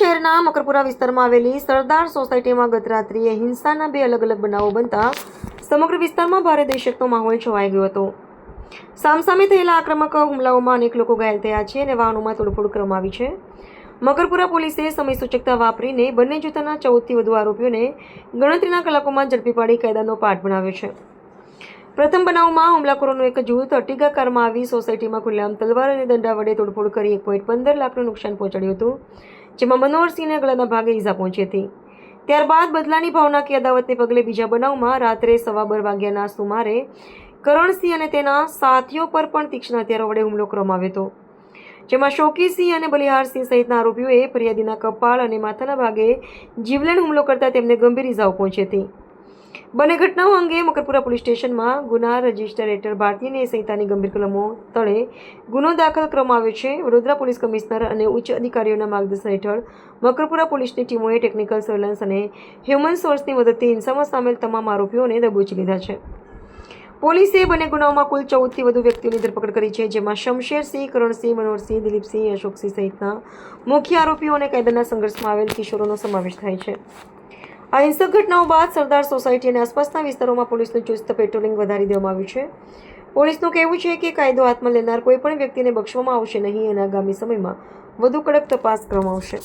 શહેરના મકરપુરા વિસ્તારમાં આવેલી સરદાર સોસાયટીમાં ગત રાત્રિએ હિંસાના બે અલગ અલગ બનાવો બનતા સમગ્ર વિસ્તારમાં ભારે દહેશતનો માહોલ છવાઈ ગયો હતો. સામસામે થયેલા આક્રમક હુમલાઓમાં અનેક લોકો ઘાયલ થયા છે અને વાહનોમાં તોડફોડ કરવામાં આવી છે. મકરપુરા પોલીસે સમય સૂચકતા વાપરીને બંને જૂથના 14થી વધુ આરોપીઓને ગણતરીના કલાકોમાં ઝડપી પાડી કાયદાનો પાઠ ભણાવ્યો છે. પ્રથમ બનાવમાં હુમલાખોરોનું એક જૂથ અર્ટિગા કારમાં આવી સોસાયટીમાં ખુલ્લેઆમ તલવાર અને દંડા વડે તોડફોડ કરી 1.15 લાખનું નુકસાન પહોંચાડ્યું હતું, જેમાં મનોહરસિંહને ગળાના ભાગે ઈજા પહોંચી હતી. ત્યારબાદ બદલાની ભાવનાકી અદાવતને પગલે બીજા બનાવમાં રાત્રે 12:15 વાગ્યાના સુમારે કરણસિંહ અને તેના સાથીઓ પર પણ તીક્ષ્ણ હથિયારો વડે હુમલો કરવામાં આવ્યો હતો, જેમાં શોકીસિંહ અને બલિહારસિંહ સહિતના આરોપીઓએ ફરિયાદીના કપાળ અને માથાના ભાગે જીવલેણ હુમલો કરતા તેમને ગંભીર ઈજાઓ પહોંચી હતી. બંને ઘટનાઓ અંગે મકરપુરા પોલીસ સ્ટેશનમાં ગુના રજિસ્ટર હેઠળ ભારતીય ન્યાય સંહિતાની ગંભીર કલમો તળે ગુનો દાખલ કરવામાં આવ્યો છે. વડોદરા પોલીસ કમિશનર અને ઉચ્ચ અધિકારીઓના માર્ગદર્શન હેઠળ મકરપુરા પોલીસની ટીમોએ ટેકનિકલ સર્વેલન્સ અને હ્યુમન સોર્સની મદદથી હિંસામાં સામેલ તમામ આરોપીઓને દબોચી લીધા છે. પોલીસે બંને ગુનાઓમાં કુલ 14થી વધુ વ્યક્તિઓની ધરપકડ કરી છે, જેમાં શમશેરસિંહ, કરણસિંહ, મનોહરસિંહ, દિલીપસિંહ, અશોકસિંહ સહિતના મુખ્ય આરોપીઓ અને કાયદાના સંઘર્ષમાં આવેલ કિશોરોનો સમાવેશ થાય છે. આ હિંસક ઘટનાઓ બાદ સરદાર સોસાયટી અને આસપાસના વિસ્તારોમાં પોલીસનું ચુસ્ત પેટ્રોલિંગ વધારી દેવામાં આવ્યું છે. પોલીસનું કહેવું છે કે કાયદો હાથમાં લેનાર કોઈપણ વ્યક્તિને બક્ષવામાં આવશે નહીં અને આગામી સમયમાં વધુ કડક તપાસ કરવામાં આવશે.